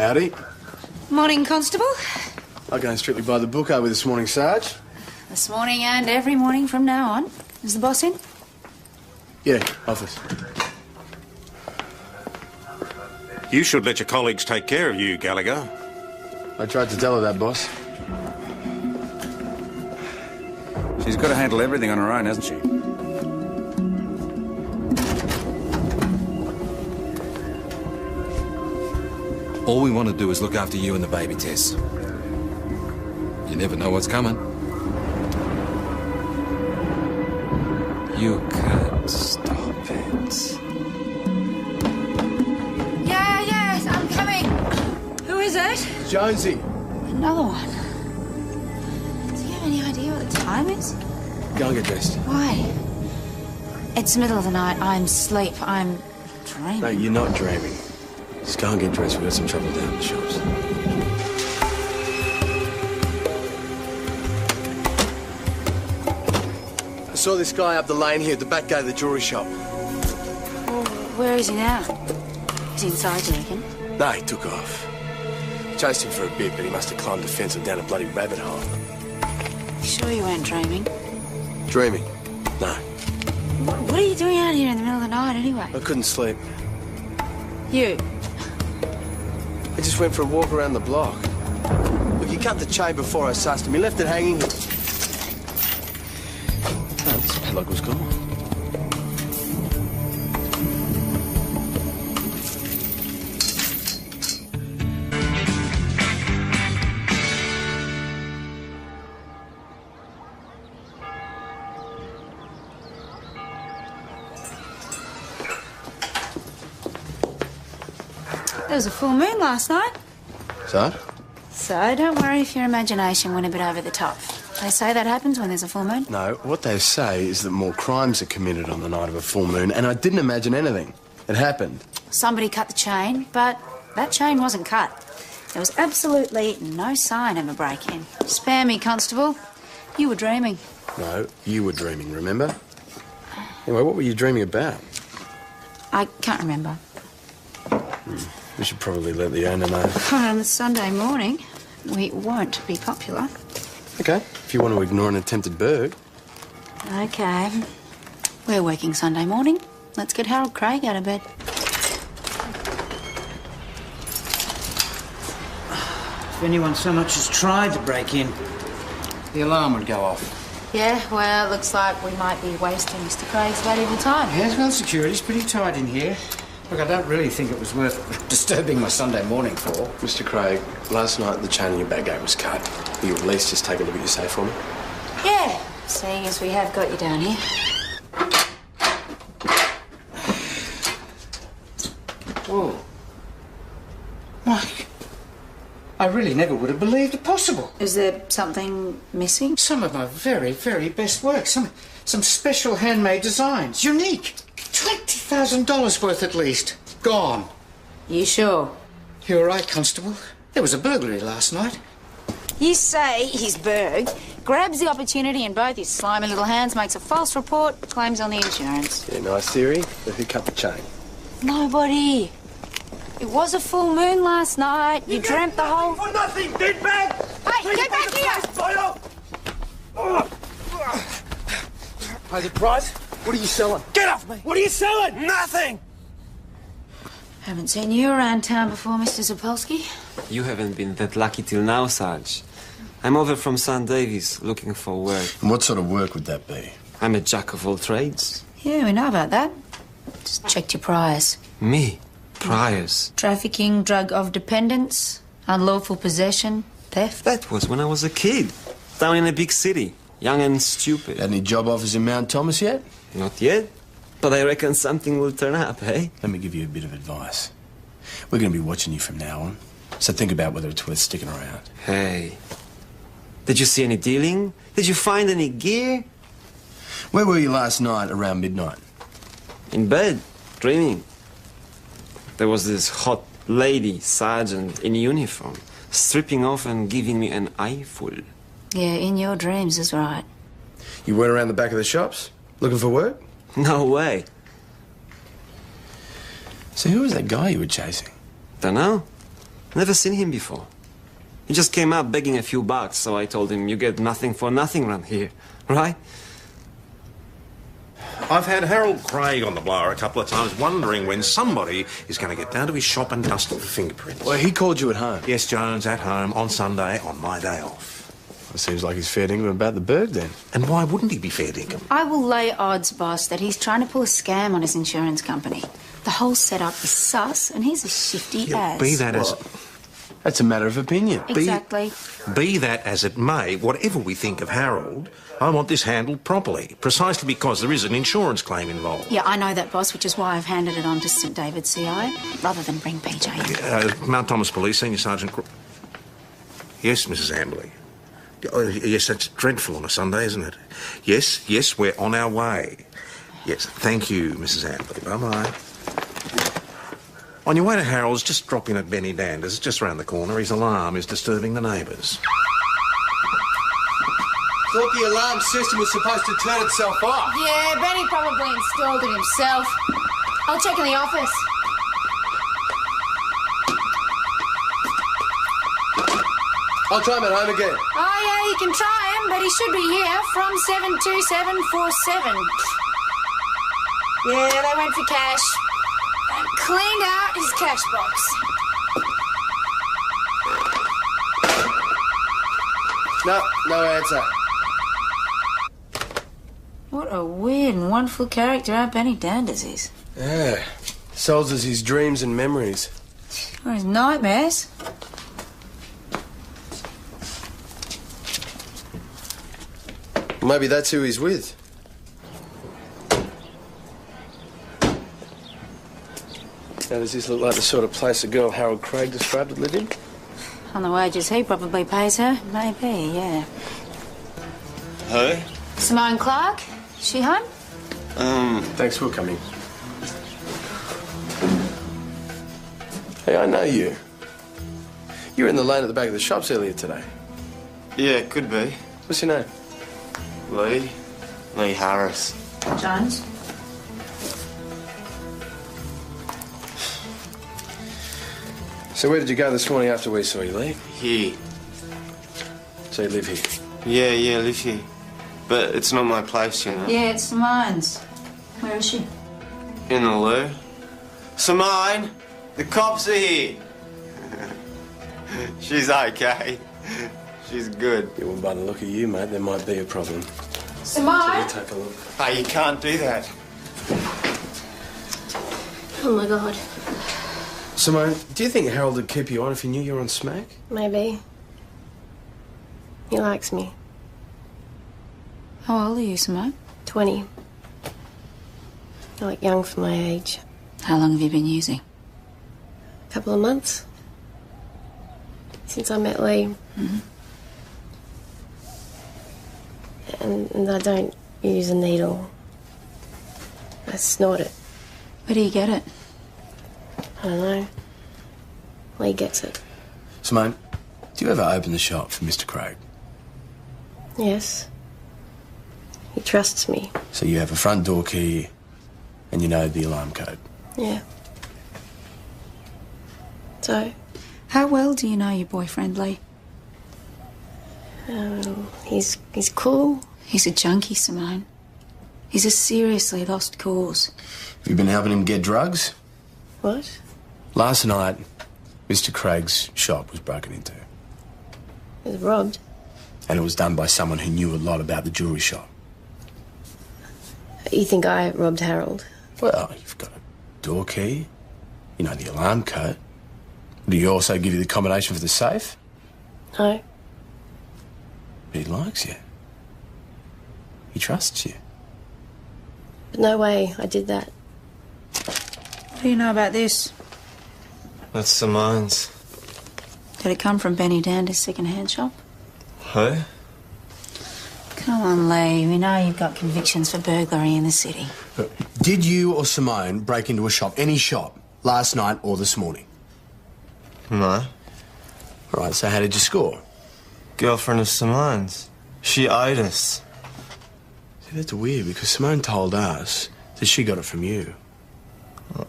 Howdy. Morning, Constable. I'm going strictly by the book over this morning, Sarge. This morning and every morning from now on. Is the boss in? Yeah, office. You should let your colleagues take care of you, Gallagher. I tried to tell her that, boss. She's got to handle everything on her own, hasn't she? All we want to do is look after you and the baby, Tess. You never know what's coming. You can't stop it. Yeah, I'm coming. Who is it? Jonesy. Another one. Do you have any idea what the time is? Go and get dressed. Why? It's the middle of the night. I'm asleep. I'm dreaming. No, you're not dreaming. Just go and get dressed. We've got some trouble down in the shops. I saw this guy up the lane here at the back gate of the jewellery shop. Well, where is he now? Is he inside, do you reckon? No, he took off. Chased him for a bit, but he must have climbed the fence and down a bloody rabbit hole. You sure you weren't dreaming? Dreaming? No. What are you doing out here in the middle of the night, anyway? I couldn't sleep. You? I just went for a walk around the block. Look, he cut the chain before I sussed him. He left it hanging here. Oh, this padlock was gone. There was a full moon last night. So? So don't worry if your imagination went a bit over the top. They say that happens when there's a full moon. No, what they say is that more crimes are committed on the night of a full moon, and I didn't imagine anything. It happened. Somebody cut the chain, but that chain wasn't cut. There was absolutely no sign of a break-in. Spare me, Constable. You were dreaming. No, you were dreaming, remember? Anyway, what were you dreaming about? I can't remember. We should probably let the owner know. On a Sunday morning, we won't be popular. Okay, if you want to ignore an attempted burg. Okay. We're working Sunday morning. Let's get Harold Craig out of bed. If anyone so much as tried to break in, the alarm would go off. Yeah, well, it looks like we might be wasting Mr. Craig's valuable time. Yes, well, security's pretty tight in here. Look, I don't really think it was worth disturbing my Sunday morning for. Mr. Craig, last night the chain in your back gate was cut. Will you at least just take a look at your safe for me? Yeah, seeing as we have got you down here. Whoa. Mike, I really never would have believed it possible. Is there something missing? Some of my very, very best work. Some special handmade designs. Unique. $20,000 worth at least. Gone. You sure? You're right, Constable. There was a burglary last night. You say he's Berg, grabs the opportunity in both his slimy little hands, makes a false report, claims on the insurance. Yeah, nice theory, but who cut the chain? Nobody. It was a full moon last night. You dreamt the whole... For nothing, dickbag! Hey, get back here! Pay the price? What are you selling? Get off me! What are you selling? Nothing! Haven't seen you around town before, Mr. Zapolsky. You haven't been that lucky till now, Sarge. I'm over from St. Davies looking for work. And what sort of work would that be? I'm a jack of all trades. Yeah, we know about that. Just checked your priors. Me? Priors? Trafficking, drug of dependence, unlawful possession, theft. That was when I was a kid, down in a big city, young and stupid. Had any job offers in Mount Thomas yet? Not yet, but I reckon something will turn up, eh? Let me give you a bit of advice. We're going to be watching you from now on, so think about whether it's worth sticking around. Hey, did you see any dealing? Did you find any gear? Where were you last night around midnight? In bed, dreaming. There was this hot lady, sergeant, in uniform, stripping off and giving me an eyeful. Yeah, in your dreams is right. You weren't around the back of the shops? Looking for work? No way. So who was that guy you were chasing? Dunno. Never seen him before. He just came out begging a few bucks, so I told him, you get nothing for nothing around here, right? I've had Harold Craig on the blower a couple of times, wondering when somebody is going to get down to his shop and dust it for fingerprints. Well, he called you at home. Yes, Jones, at home on Sunday on my day off. It seems like he's fair dinkum about the bird then. And why wouldn't he be fair dinkum? I will lay odds, boss, that he's trying to pull a scam on his insurance company. The whole setup is sus, and he's as shifty as... Be that as... That's a matter of opinion. Exactly. Be that as it may, whatever we think of Harold, I want this handled properly, precisely because there is an insurance claim involved. Yeah, I know that, boss, which is why I've handed it on to St David's CI, rather than bring PJ in. Mount Thomas Police, Senior Sergeant... Yes, Mrs. Amberley. Oh, yes, that's dreadful on a Sunday, isn't it? Yes, we're on our way. Yes, thank you, Mrs. Amberley. Bye-bye. On your way to Harold's, just drop in at Benny Dander's. It's just round the corner. His alarm is disturbing the neighbours. Thought the alarm system was supposed to turn itself off. Yeah, Benny probably installed it himself. I'll check in the office. I'll try him at home again. Oh, yeah, you can try him, but he should be here from 72747. Yeah, they went for cash. And cleaned out his cash box. No answer. What a weird and wonderful character our Benny Danders is. Yeah. Sells us his dreams and memories. Or his nightmares. Maybe that's who he's with. Now, does this look like the sort of place the girl Harold Craig described would live in? On the wages he probably pays her. Maybe, yeah. Who? Simone Clark? She home? Thanks for coming. Hey, I know you. You were in the lane at the back of the shops earlier today. Yeah, could be. What's your name? Lee Harris. Jones? So where did you go this morning after we saw you leave? Here. So you live here? Yeah, live here. But it's not my place, you know. Yeah, it's Simone's. Where is she? In the loo. Simone, the cops are here. She's okay. She's good. Yeah, well, by the look of you, mate, there might be a problem. Simone? You take a look. Hey, you can't do that. Oh my God. Simone, do you think Harold would keep you on if he knew you were on smack? Maybe. He likes me. How old are you, Simone? 20. I like young for my age. How long have you been using? A couple of months. Since I met Lee. Mm-hmm. And I don't use a needle. I snort it. Where do you get it? I don't know. Lee gets it. Simone, do you ever open the shop for Mr. Craig? Yes. He trusts me. So you have a front door key and you know the alarm code? Yeah. So? How well do you know your boyfriend, Lee? He's cool. He's a junkie, Simone. He's a seriously lost cause. Have you been helping him get drugs? What? Last night, Mr. Craig's shop was broken into. He was robbed. And it was done by someone who knew a lot about the jewellery shop. You think I robbed Harold? Well, you've got a door key, you know the alarm code. Do you also give you the combination for the safe? No. But he likes you. He trusts you. But no way I did that. What do you know about this? That's Simone's. Did it come from Benny Dander's second-hand shop? Who? Come on, Lee. We know you've got convictions for burglary in the city. Look, did you or Simone break into a shop, any shop, last night or this morning? No. All right, so how did you score? Girlfriend of Simone's. She owed us. See, that's weird because Simone told us that she got it from you.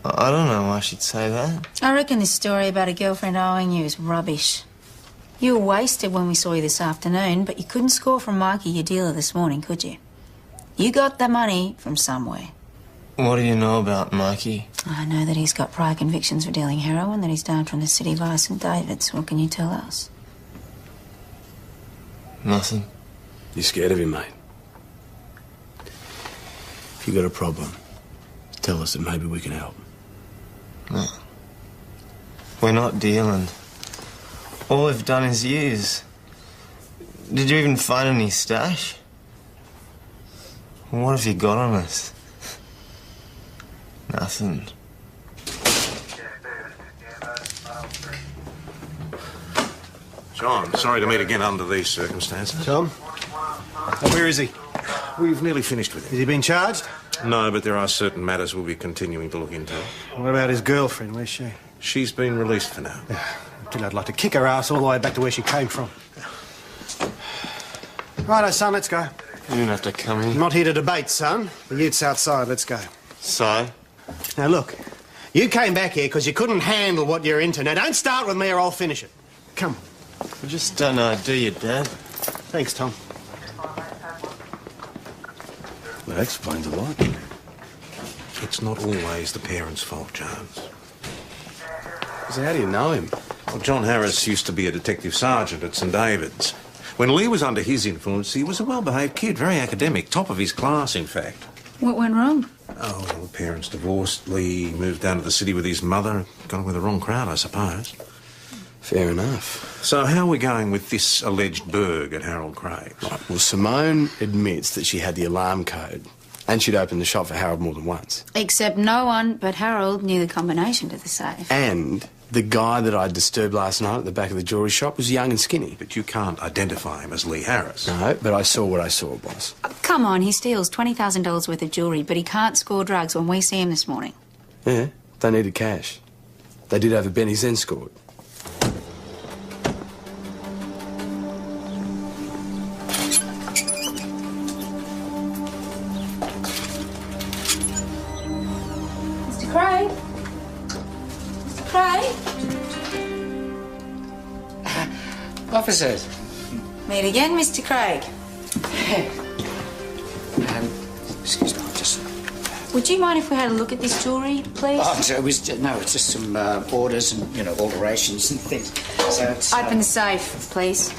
I don't know why she'd say that. I reckon this story about a girlfriend owing you is rubbish. You were wasted when we saw you this afternoon, but you couldn't score from Mikey, your dealer, this morning, could you? You got the money from somewhere. What do you know about Mikey? I know that he's got prior convictions for dealing heroin, that he's down from the city via St David's. What can you tell us? Nothing. You scared of him, mate? If you got a problem, tell us and maybe we can help. No. We're not dealing. All we've done is use. Did you even find any stash? What have you got on us? Nothing. John, sorry to meet again under these circumstances. Tom? Where is he? We've nearly finished with Has him. he been charged? No, but there are certain matters we'll be continuing to look into. What about his girlfriend? Where's she? She's been released for now. I'd like to kick her ass all the way back to where she came from. Righto, son, let's go. You didn't have to come I'm in. not here to debate, son. The youth's outside, let's go. So? Now, look, you came back here because you couldn't handle what you're into. Now, don't start with me or I'll finish it. Come on. You just don't know, do you, Dad? Thanks, Tom. That explains a lot. It's not always the parents' fault, Jones. So how do you know him? Well, John Harris used to be a detective sergeant at St David's. When Lee was under his influence, he was a well-behaved kid, very academic, top of his class, in fact. What went wrong? Oh, well, the parents divorced. Lee moved down to the city with his mother. Got on with the wrong crowd, I suppose. Fair enough. So how are we going with this alleged burg at Harold Craig's? Right, well, Simone admits that she had the alarm code and she'd opened the shop for Harold more than once. Except no one but Harold knew the combination to the safe. And the guy that I disturbed last night at the back of the jewellery shop was young and skinny. But you can't identify him as Lee Harris. No, but I saw what I saw, boss. Come on, he steals $20,000 worth of jewellery, but he can't score drugs when we see him this morning. Yeah, they needed cash. They did have a Benny Zen scored. Mr. Craig? Mr. Craig? Officers. Meet again, Mr. Craig. Excuse me, I'll just... Would you mind if we had a look at this jewellery, please? Oh, so it's just some orders and, you know, alterations and things. So it's... Open the safe, please.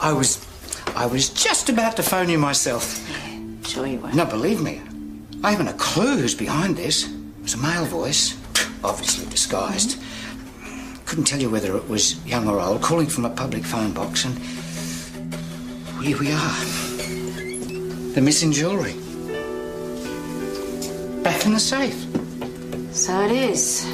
I was just about to phone you myself. Yeah, sure you were. No, believe me, I haven't a clue who's behind this. It was a male voice, obviously disguised. Couldn't tell you whether it was young or old, calling from a public phone box, and here we are. The missing jewellery. Back in the safe. So it is.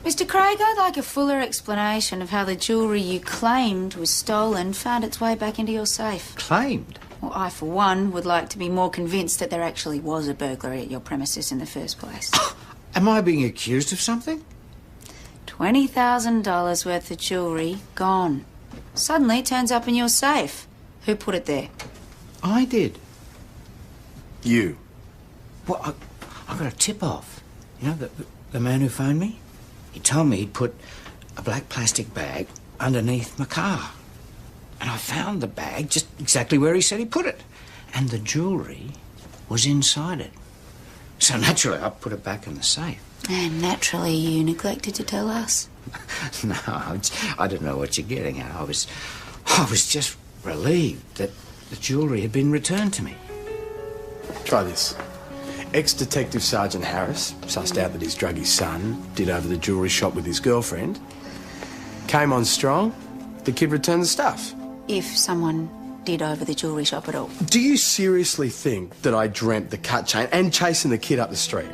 Mr. Craig, I'd like a fuller explanation of how the jewellery you claimed was stolen found its way back into your safe. Claimed? Well, I, for one, would like to be more convinced that there actually was a burglary at your premises in the first place. Am I being accused of something? $20,000 worth of jewellery gone. Suddenly turns up in your safe. Who put it there? I did. You. Well, I got a tip-off. You know, the man who phoned me? He told me he'd put a black plastic bag underneath my car. And I found the bag just exactly where he said he put it. And the jewellery was inside it. So naturally, I put it back in the safe. And naturally, you neglected to tell us. No, I didn't know what you're getting at. I was just relieved that the jewellery had been returned to me. Try this. Ex-Detective Sergeant Harris sussed out that his druggy son did over the jewellery shop with his girlfriend. Came on strong. The kid returned the stuff. If someone did over the jewellery shop at all. Do you seriously think that I dreamt the cut chain and chasing the kid up the street?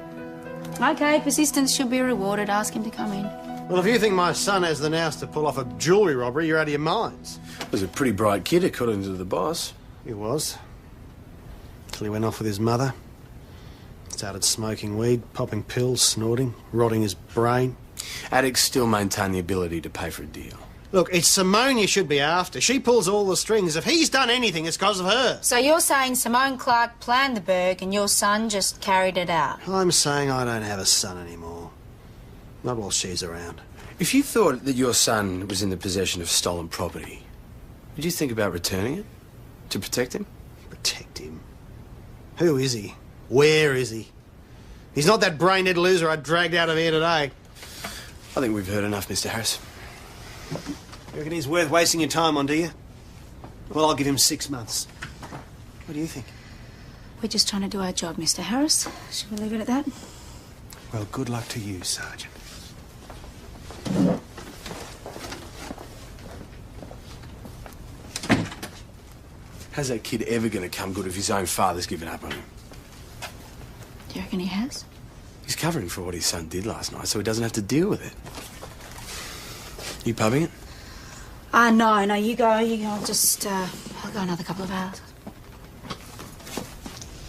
OK, persistence should be rewarded. Ask him to come in. Well, if you think my son has the nous to pull off a jewellery robbery, you're out of your minds. Was a pretty bright kid, according to the boss. He was. Till he went off with his mother. Started smoking weed, popping pills, snorting, rotting his brain. Addicts still maintain the ability to pay for a deal. Look, it's Simone you should be after. She pulls all the strings. If he's done anything, it's because of her. So you're saying Simone Clark planned the burg and your son just carried it out? I'm saying I don't have a son anymore. Not while she's around. If you thought that your son was in the possession of stolen property, would you think about returning it? To protect him? Protect him? Who is he? Where is he? He's not that brain-dead loser I dragged out of here today. I think we've heard enough, Mr. Harris. You reckon he's worth wasting your time on, do you? Well, I'll give him 6 months. What do you think? We're just trying to do our job, Mr. Harris. Should we leave it at that? Well, good luck to you, Sergeant. How's that kid ever going to come good if his own father's given up on him? Do you reckon he has? He's covering for what his son did last night, so he doesn't have to deal with it. You pubbing it? No, you go. I'll just, I'll go another couple of hours.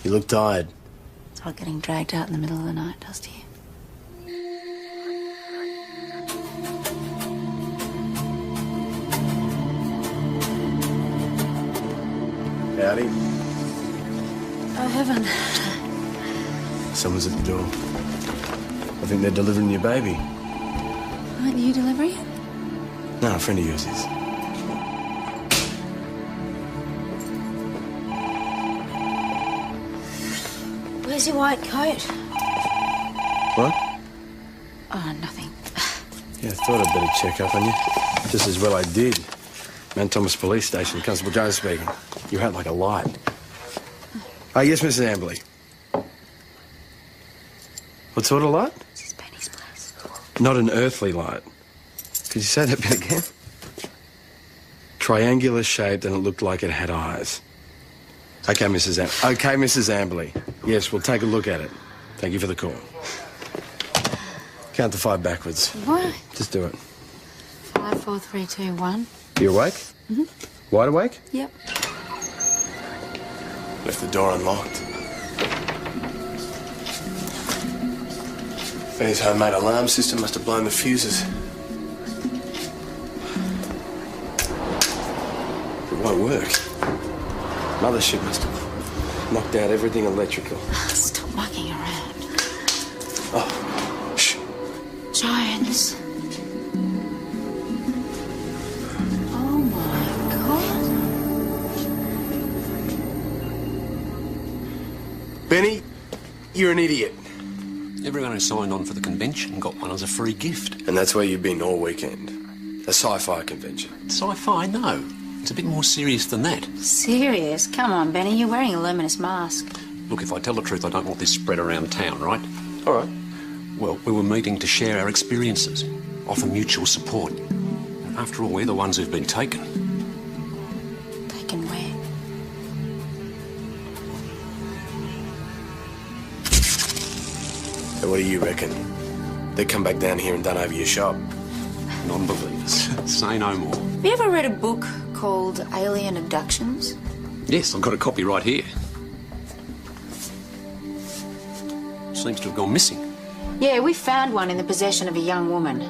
You look tired. It's like getting dragged out in the middle of the night, does to you? Howdy. Oh, heaven. Someone's at the door. I think they're delivering your baby. Aren't you delivering it? No, a friend of yours is. Where's your white coat? What? Oh, nothing. Yeah, I thought I'd better check up on you. Just as well I did. Mount Thomas Police Station, Constable Jones speaking. You're out like a light. Oh, yes, Mrs. Amberley. What sort of light? This is Benny's place. Not an earthly light. Could you say that bit again? Triangular shaped and it looked like it had eyes. Okay, Mrs. Amberley. Yes, we'll take a look at it. Thank you for the call. Count to 5 backwards. What? Just do it. 5, 4, 3, 2, 1. You awake? Mm-hmm. Wide awake? Yep. Left the door unlocked. Benny's homemade alarm system must have blown the fuses. It won't work. Mothership must have knocked out everything electrical. Stop mucking around. Oh, shh. Jones. Oh, my God. Benny, you're an idiot. Everyone who signed on for the convention got one as a free gift. And that's where you've been all weekend. A sci-fi convention. Sci-fi? No. It's a bit more serious than that. Serious? Come on, Benny. You're wearing a luminous mask. Look, if I tell the truth, I don't want this spread around town, right? All right. Well, we were meeting to share our experiences, offer mutual support. And after all, we're the ones who've been taken. Taken where? So what do you reckon? They come back down here and done over your shop? Non-believers. Say no more. Have you ever read a book called Alien Abductions? Yes, I've got a copy right here. Seems to have gone missing. Yeah, we found one in the possession of a young woman.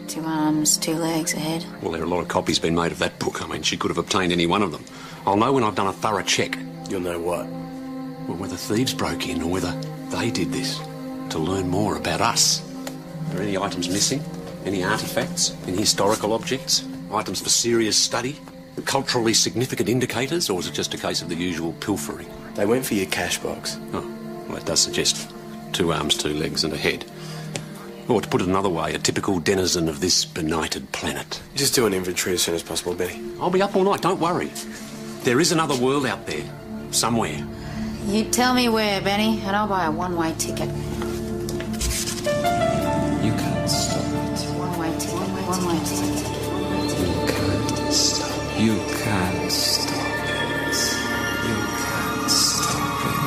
2 arms, 2 legs, a head. Well, there are a lot of copies been made of that book. I mean, she could have obtained any one of them. I'll know when I've done a thorough check. You'll know what? Well, whether thieves broke in or whether they did this. To learn more about us. Are there any items missing? Any artefacts? Any historical objects? Items for serious study? Culturally significant indicators? Or is it just a case of the usual pilfering? They went for your cash box. Oh, well, that does suggest 2 arms, 2 legs and a head. Or to put it another way, a typical denizen of this benighted planet. Just do an inventory as soon as possible, Benny. I'll be up all night, don't worry. There is another world out there. Somewhere. You tell me where, Benny, and I'll buy a one-way ticket. You can't stop it. One-way ticket. One-way ticket. You can't stop. You can't stop it. You can't stop it.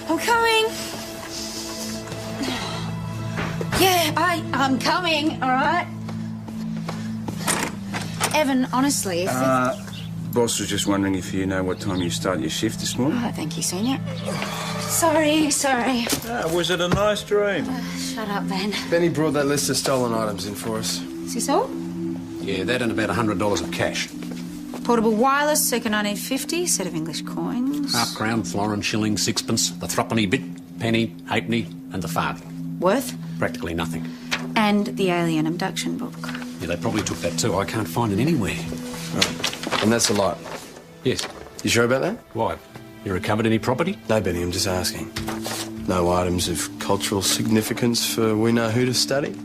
I'm coming. Yeah, I'm coming, all right? Evan, honestly, if... Boss was just wondering if you know what time you start your shift this morning. Oh, thank you, Senior. Sorry. Was it a nice dream? Shut up, Ben. Benny brought that list of stolen items in for us. Is this all? Yeah, that and about $100 of cash. Portable wireless, circa 1950, set of English coins. Half crown, florin, shilling, sixpence, the threepenny bit, penny, halfpenny, and the farthing. Worth? Practically nothing. And the alien abduction book. Yeah, they probably took that too. I can't find it anywhere. Right. And that's a lot. Yes. You sure about that? Why? You recovered any property? No, Benny, I'm just asking. No items of cultural significance for we know who to study?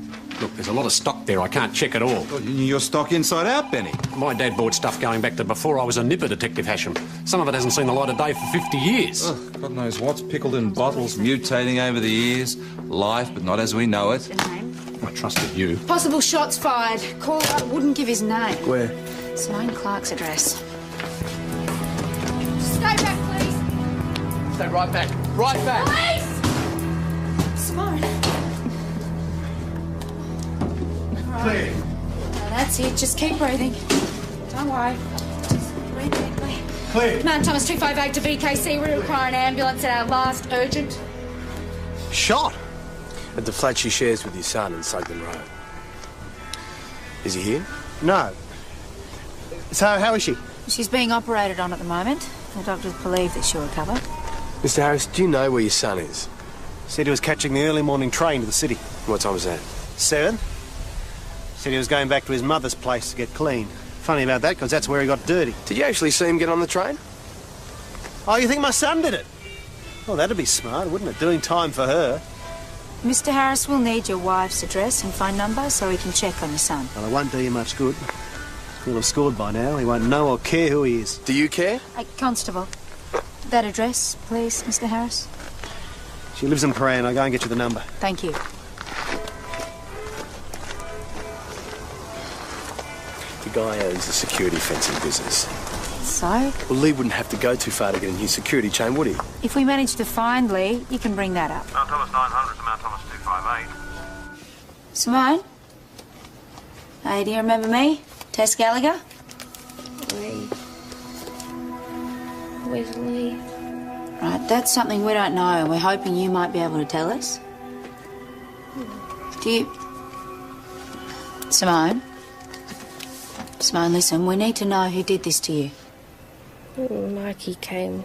Look, there's a lot of stock there. I can't check it all. Well, your stock inside out, Benny. My dad bought stuff going back to before I was a nipper, Detective Hasham. Some of it hasn't seen the light of day for 50 years. Oh, God knows what's pickled in bottles, mutating over the years. Life, but not as we know it. The name? I trusted you. Possible shots fired. Caller wouldn't give his name. Where? Simone Clark's address. Stay back, please. Stay right back. Right back. Please! Simone. Clear. Now that's it. Just keep breathing. Don't worry. Just breathe deeply. Clear. Mount Thomas 258 to BKC. We require an ambulance at our last. Urgent. Shot? At the flat she shares with your son in Sugden Road. Is he here? No. So, how is she? She's being operated on at the moment. The doctors believe that she'll recover. Mr. Harris, do you know where your son is? Said he was catching the early morning train to the city. What time was that? 7. Said he was going back to his mother's place to get clean. Funny about that, because that's where he got dirty. Did you actually see him get on the train? Oh, you think my son did it? Well, that'd be smart, wouldn't it? Doing time for her. Mr. Harris will need your wife's address and phone number so he can check on your son. Well, it won't do you much good. He'll have scored by now. He won't know or care who he is. Do you care? Constable, that address, please, Mr. Harris. She lives in Paran. I'll go and get you the number. Thank you. The guy owns a security fencing business. So? Well, Lee wouldn't have to go too far to get in his security chain, would he? If we manage to find Lee, you can bring that up. Mount Thomas 900 to Mount Thomas 258. Simone? Hey, do you remember me? Tess Gallagher? Lee. Where's Lee? Right, that's something we don't know, and we're hoping you might be able to tell us. Do you... Simone? Simone, listen, we need to know who did this to you. Mikey came.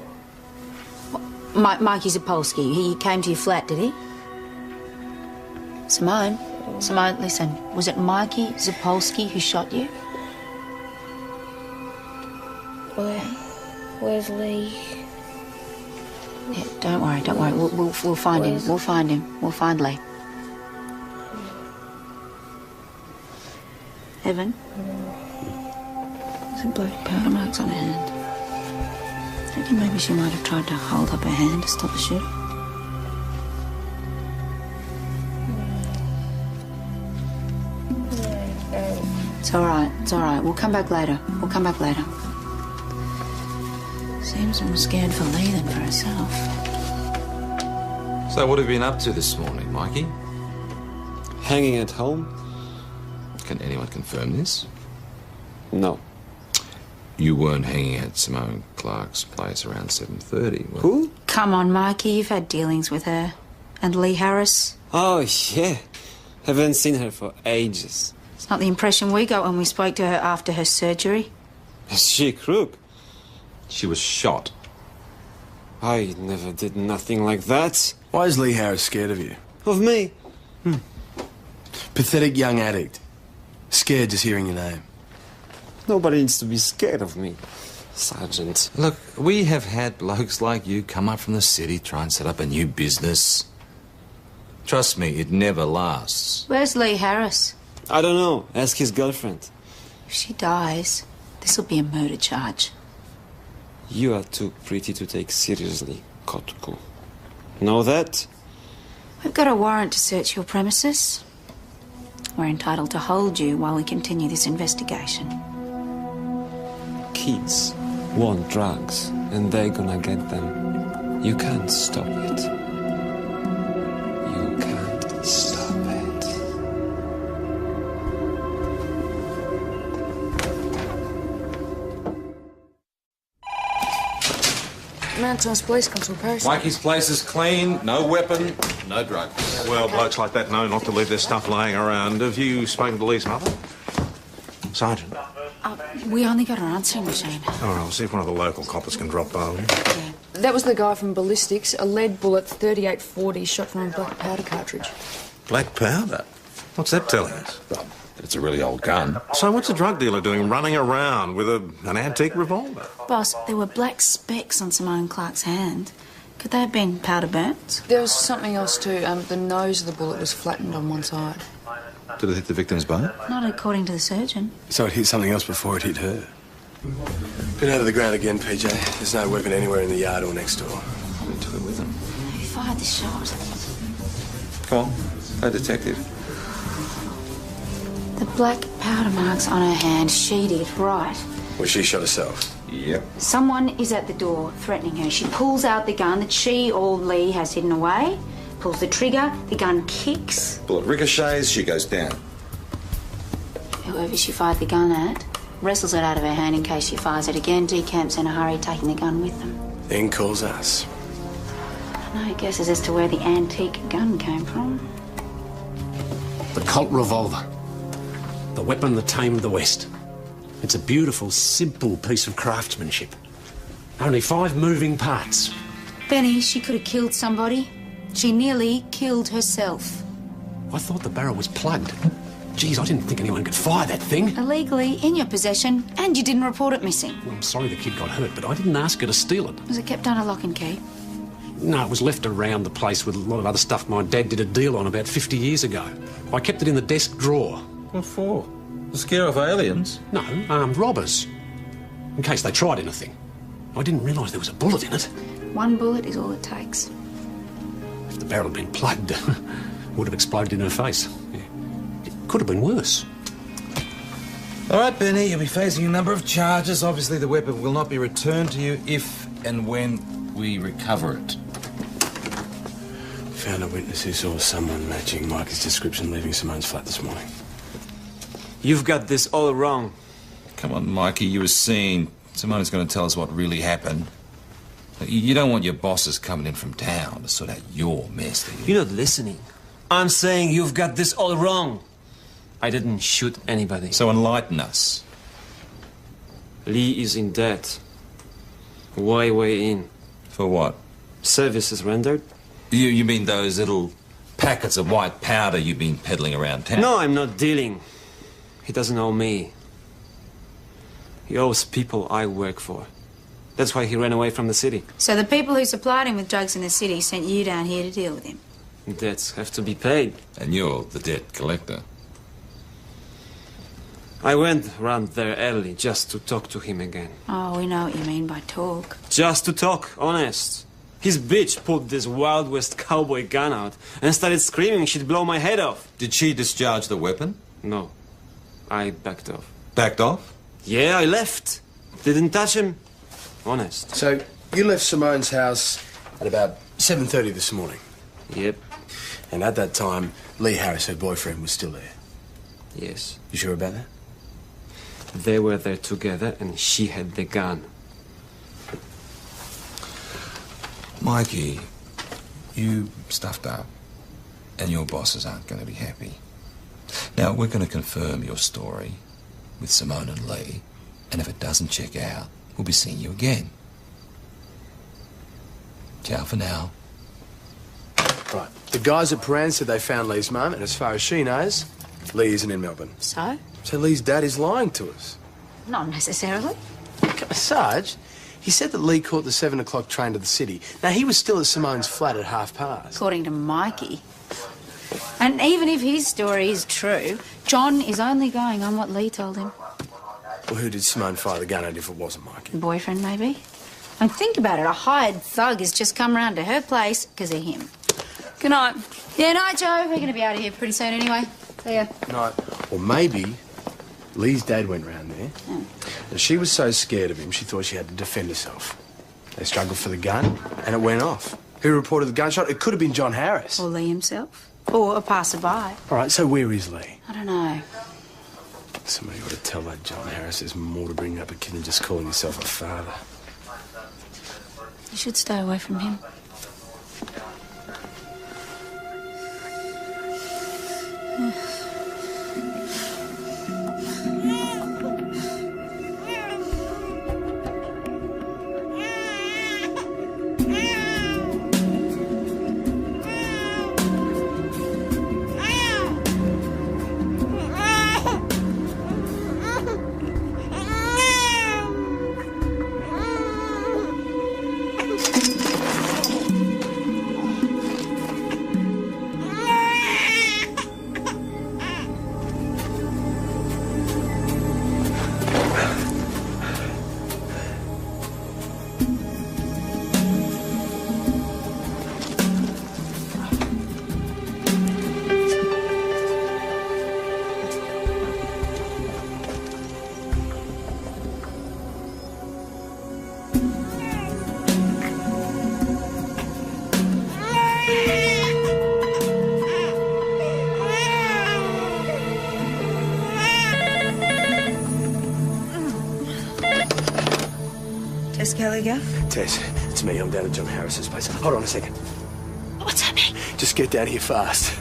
Mikey Zapolsky. He came to your flat, did he? Simone? Simone, listen. Was it Mikey Zapolsky who shot you? Where's Lee? Yeah, don't worry. We'll find him. We'll find him. We'll find Lee. Evan? There's a bloody powder marks on her hand. I reckon maybe she might have tried to hold up her hand to stop the shooting. It's all right. We'll come back later. Seems more scared for Lee than for herself. So what have you been up to this morning, Mikey? Hanging at home? Can anyone confirm this? No. You weren't hanging at Simone Clark's place around 7:30, were you? Who? Come on, Mikey. You've had dealings with her. And Lee Harris. Oh, yeah. Haven't seen her for ages. It's not the impression we got when we spoke to her after her surgery. Is she a crook? She was shot. I never did nothing like that. Why is Lee Harris scared of you? Of me? Pathetic young addict. Scared just hearing your name. Nobody needs to be scared of me, Sergeant. Look, we have had blokes like you come up from the city, try and set up a new business. Trust me, it never lasts. Where's Lee Harris? I don't know. Ask his girlfriend. If she dies, this'll be a murder charge. You are too pretty to take seriously, Kotku. Know that? We've got a warrant to search your premises. We're entitled to hold you while we continue this investigation. Kids want drugs, and they're gonna get them. You can't stop it. You can't stop it. around till this police comes to Paris. Mikey's place is clean, no weapon, no drugs. Well, blokes like that know not to leave their stuff laying around. Have you spoken to Lee's mother? Sergeant? We only got our answering machine. All right, I'll see if one of the local coppers can drop by. Yeah. That was the guy from ballistics. A lead bullet, 3840, shot from a black powder cartridge. Black powder? What's that telling us? Well, it's a really old gun. So what's a drug dealer doing running around with an antique revolver? Boss, there were black specks on Simone Clark's hand. Could they have been powder burns? There was something else too. The nose of the bullet was flattened on one side. Did it hit the victim's bone? Not according to the surgeon. So it hit something else before it hit her. Been over the ground again, PJ. There's no weapon anywhere in the yard or next door. Who took it with him? Who fired the shot? Come on, play detective. The black powder marks on her hand, she did, right. Well, she shot herself. Yep. Someone is at the door threatening her. She pulls out the gun that she or Lee has hidden away, pulls the trigger, the gun kicks. Bullet ricochets, she goes down. Whoever she fired the gun at wrestles it out of her hand in case she fires it again, decamps in a hurry, taking the gun with them. Then calls us. No guesses as to where the antique gun came from. The Colt revolver. The weapon that tamed the West. It's a beautiful, simple piece of craftsmanship. Only 5 moving parts. Benny, she could have killed somebody. She nearly killed herself. I thought the barrel was plugged. Geez, I didn't think anyone could fire that thing. Illegally in your possession, and you didn't report it missing. Well, I'm sorry the kid got hurt, but I didn't ask her to steal it. Was it kept under lock and key? No, it was left around the place with a lot of other stuff my dad did a deal on about 50 years ago. I kept it in the desk drawer. What for? To scare off aliens? No, armed robbers. In case they tried anything. I didn't realise there was a bullet in it. 1 bullet is all it takes. If the barrel had been plugged, it would have exploded in her face. Yeah. It could have been worse. All right, Benny, you'll be facing a number of charges. Obviously, the weapon will not be returned to you if and when we recover it. Found a witness who saw someone matching Mikey's description leaving Simone's flat this morning. You've got this all wrong. Come on, Mikey, you were seen. Simone's going to tell us what really happened. You don't want your bosses coming in from town to sort out your mess, do you? You're not listening. I'm saying you've got this all wrong. I didn't shoot anybody. So enlighten us. Lee is in debt. Way in. For what? Services rendered. You mean those little packets of white powder you've been peddling around town? No, I'm not dealing. He doesn't owe me. He owes people I work for. That's why he ran away from the city. So the people who supplied him with drugs in the city sent you down here to deal with him? Debts have to be paid. And you're the debt collector. I went round there early just to talk to him again. Oh, we know what you mean by talk. Just to talk, honest. His bitch pulled this Wild West cowboy gun out and started screaming she'd blow my head off. Did she discharge the weapon? No. I backed off. Backed off? Yeah, I left. Didn't touch him. Honest. So, you left Simone's house at about 7:30 this morning? Yep. And at that time, Lee Harris, her boyfriend, was still there? Yes. You sure about that? They were there together and she had the gun. Mikey, you stuffed up, and your bosses aren't going to be happy. Now, we're going to confirm your story with Simone and Lee, and if it doesn't check out, we'll be seeing you again. Ciao for now. Right. The guys at Paran said they found Lee's mum, and as far as she knows, Lee isn't in Melbourne. So? So Lee's dad is lying to us. Not necessarily. Sarge, he said that Lee caught the 7 o'clock train to the city. Now, he was still at Simone's flat at past. According to Mikey. And even if his story is true, John is only going on what Lee told him. Well, who did Simone fire the gun at if it wasn't Mikey? Boyfriend, maybe? And think about it, a hired thug has just come round to her place because of him. Good night. Yeah, night, Joe. We're going to be out of here pretty soon anyway. See ya. Night. Or maybe Lee's dad went round there, and she was so scared of him, she thought she had to defend herself. They struggled for the gun, and it went off. Who reported the gunshot? It could have been John Harris. Or Lee himself. Or a passerby. All right, so where is Lee? I don't know. Somebody ought to tell that John Harris there's more to bringing up a kid than just calling yourself a father. You should stay away from him. Tess Gallagher? Tess, it's me. I'm down at John Harris's place. Hold on a second. What's happening? Just get down here fast.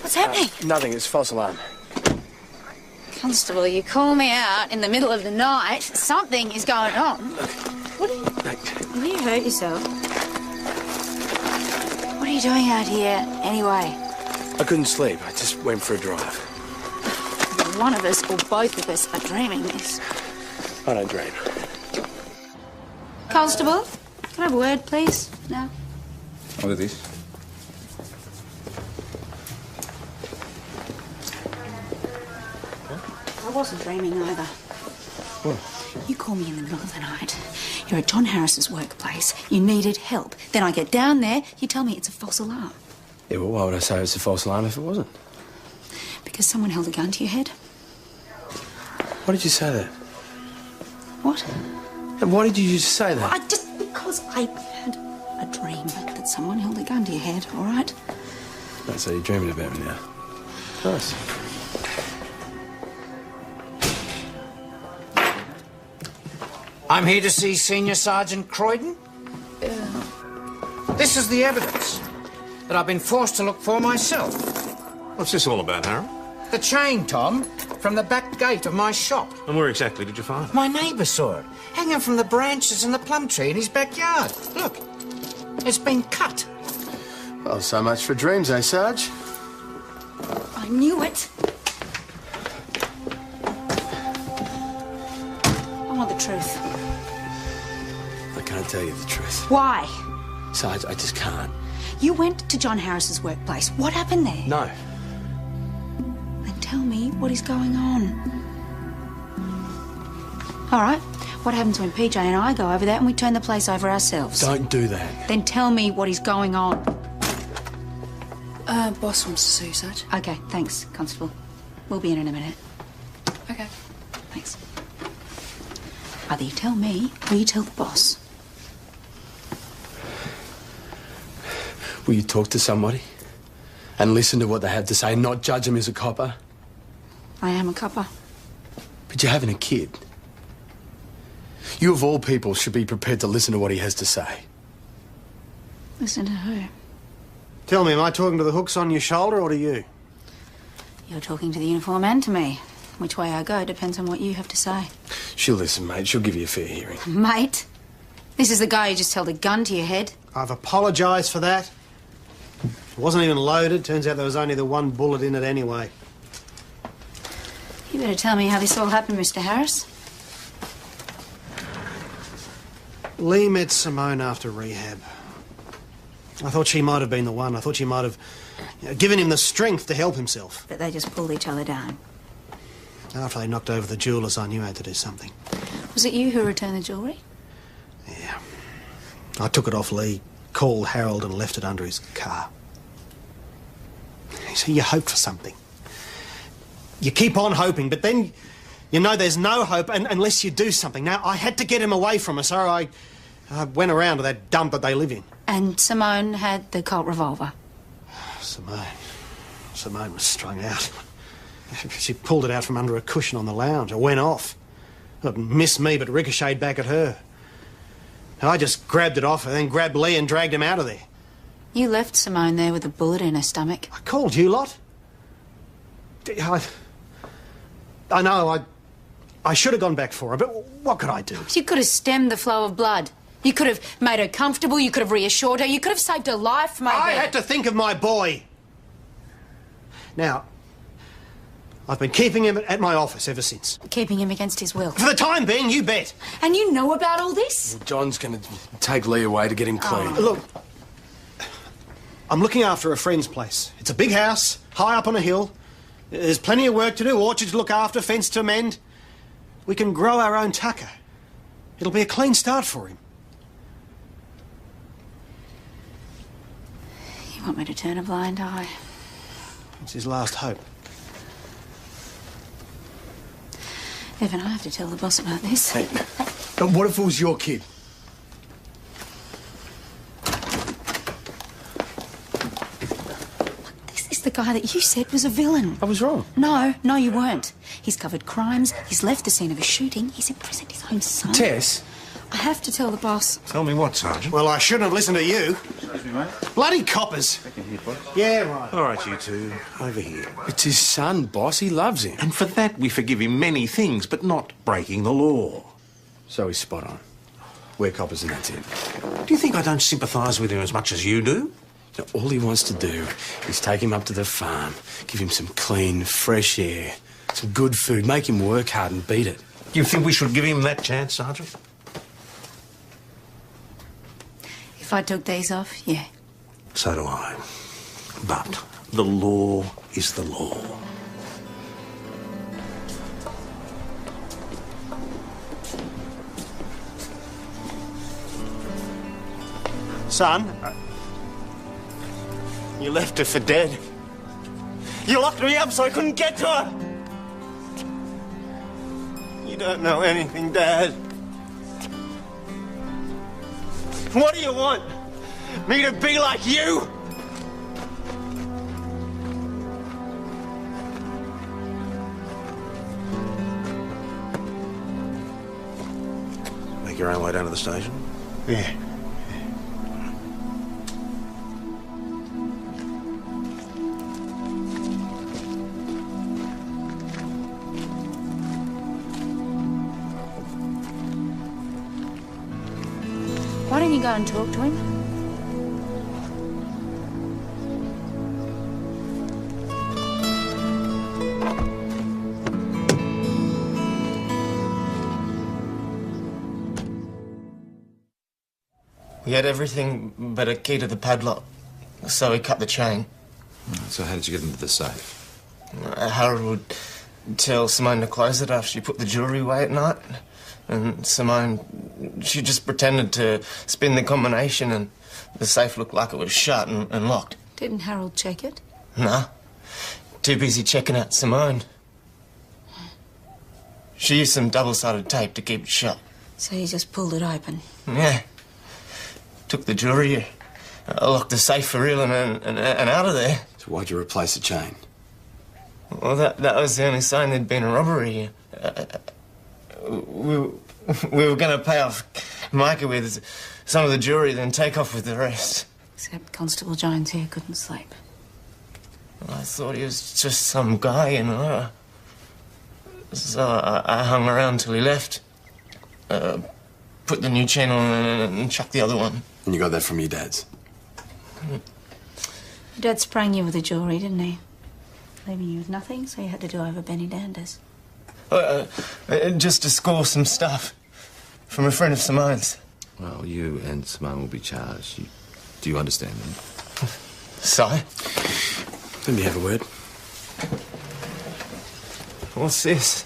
What's happening? Nothing. It's a false alarm. Constable, you call me out in the middle of the night. Something is going on. What are you... Have you hurt yourself? What are you doing out here anyway? I couldn't sleep. I just went for a drive. One of us or both of us are dreaming this. I don't dream. Constable, can I have a word, please? No? What is this? I wasn't dreaming either. What? You call me in the middle of the night. You're at John Harris's workplace. You needed help. Then I get down there, you tell me it's a false alarm. Yeah, well, why would I say it's a false alarm if it wasn't? Because someone held a gun to your head. Why did you say that? What? And why did you just say that? Because I had a dream that someone held a gun to your head, all right? Right, so you're dreaming about me now. Nice. I'm here to see Senior Sergeant Croydon. This is the evidence that I've been forced to look for myself. What's this all about, Harold? The chain, Tom, from the back gate of my shop. And where exactly did you find it? My neighbour saw it, hanging from the branches in the plum tree in his backyard. Look, it's been cut. Well, so much for dreams, eh, Sarge? I knew it. I want the truth. I can't tell you the truth. Why? Sarge, I just can't. You went to John Harris's workplace. What happened there? No. Then tell me what is going on. All right. What happens when PJ and I go over there and we turn the place over ourselves? Don't do that. Then tell me what is going on. Boss wants to see you, Sarge. Okay, thanks, Constable. We'll be in a minute. Okay. Thanks. Either you tell me or you tell the boss. Will you talk to somebody and listen to what they have to say, not judge them as a copper? I am a copper. But you're having a kid. You, of all people, should be prepared to listen to what he has to say. Listen to who? Tell me, am I talking to the hooks on your shoulder or to you? You're talking to the uniform and to me. Which way I go depends on what you have to say. She'll listen, mate. She'll give you a fair hearing. Mate? This is the guy who just held a gun to your head. I've apologised for that. It wasn't even loaded. Turns out there was only the one bullet in it anyway. You better tell me how this all happened, Mr. Harris. Lee met Simone after rehab. I thought she might have been the one. I thought she might have given him the strength to help himself. But they just pulled each other down. After they knocked over the jewellers, I knew I had to do something. Was it you who returned the jewellery? Yeah. I took it off Lee, called Harold and left it under his car. You see, you hope for something. You keep on hoping, but then you know there's no hope unless you do something. Now, I had to get him away from us, so I went around to that dump that they live in. And Simone had the Colt revolver. Simone was strung out. She pulled it out from under a cushion on the lounge. It went off. It missed me, but ricocheted back at her. I just grabbed it off her, then grabbed Lee and dragged him out of there. You left Simone there with a bullet in her stomach. I called you lot. I know, I should have gone back for her, but what could I do? You could have stemmed the flow of blood. You could have made her comfortable, you could have reassured her, you could have saved her life, maybe. I had to think of my boy. Now, I've been keeping him at my office ever since. Keeping him against his will. For the time being, you bet. And you know about all this? Well, John's going to take Lee away to get him clean. Look, I'm looking after a friend's place. It's a big house, high up on a hill. There's plenty of work to do, orchard to look after, fence to mend. We can grow our own tucker. It'll be a clean start for him. You want me to turn a blind eye? It's his last hope. Evan, I have to tell the boss about this. Hey, but what if it was your kid? This is the guy that you said was a villain. I was wrong. No, you weren't. He's covered crimes, he's left the scene of a shooting, he's imprisoned his own son. Tess? I have to tell the boss. Tell me what, Sergeant? Well, I shouldn't have listened to you. Excuse me, mate. Bloody coppers. Yeah, right. All right, you two, over here. It's his son, boss. He loves him. And for that, we forgive him many things, but not breaking the law. So he's spot on. We're coppers and that's it. Do you think I don't sympathise with him as much as you do? Now, all he wants to do is take him up to the farm, give him some clean, fresh air, some good food, make him work hard and beat it. You think we should give him that chance, Sergeant? If I took these off, yeah. So do I. But the law is the law. Son, you left her for dead. You locked me up so I couldn't get to her. You don't know anything, Dad. What do you want? Me to be like you? Make your own way down to the station? Yeah. Why don't you go and talk to him? We had everything but a key to the padlock, so we cut the chain. So how did you get into the safe? Harold would tell Simone to close it after she put the jewellery away at night. And Simone, she just pretended to spin the combination and the safe looked like it was shut and locked. Didn't Harold check it? Nah. Too busy checking out Simone. She used some double-sided tape to keep it shut. So you just pulled it open? Yeah. Took the jewellery, locked the safe for real and out of there. So why'd you replace the chain? Well, that was the only sign there'd been a robbery. We were going to pay off Micah with some of the jewellery, then take off with the rest. Except Constable Jones here couldn't sleep. Well, I thought he was just some guy, you know. So I hung around till he left. Put the new chain on and chucked the other one. And you got that from your dad's? Your dad sprang you with the jewellery, didn't he? Leaving you with nothing, so you had to do over Benny Dander's. Just to score some stuff from a friend of Simone's. Well, you and Simone will be charged. Do you understand them? So? Let me have a word. What's this?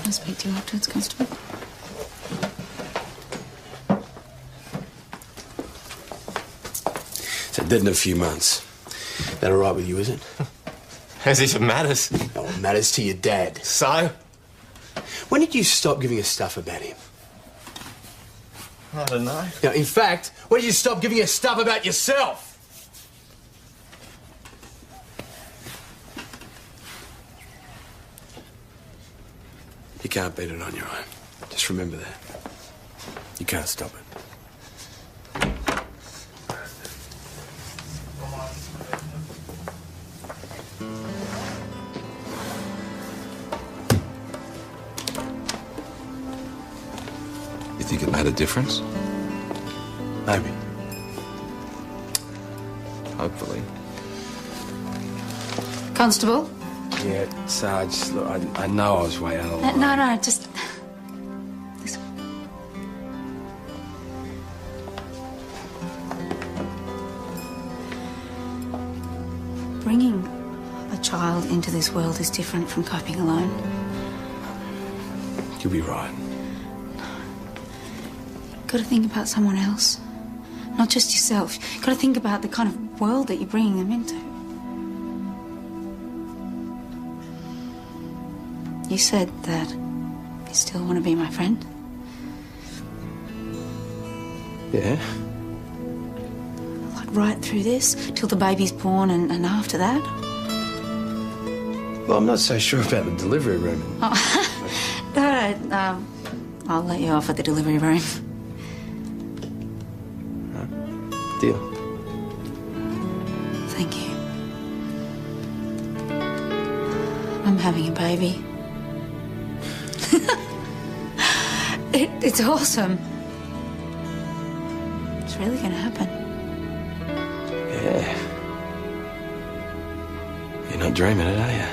I'll speak to you afterwards, Constable. So dead in a few months. That all right with you, is it? As if it matters. Oh, it matters to your dad. So? When did you stop giving a stuff about him? I don't know. Now, in fact, when did you stop giving a stuff about yourself? You can't beat it on your own. Just remember that. You can't stop it. You think it made a difference? Maybe. Hopefully. Constable? Yeah, Sarge, look, I know I was way out of line. No, just... This way. Bringing a child into this world is different from coping alone. You'll be right. Got to think about someone else, not just yourself. Got to think about the kind of world that you're bringing them into. You said that you still want to be my friend. Yeah? Like right through this, till the baby's born and after that? Well, I'm not so sure about the delivery room. Oh, no, I'll let you off at the delivery room. Deal. Thank you. I'm having a baby. It's awesome. It's really going to happen. Yeah. You're not dreaming it, are you?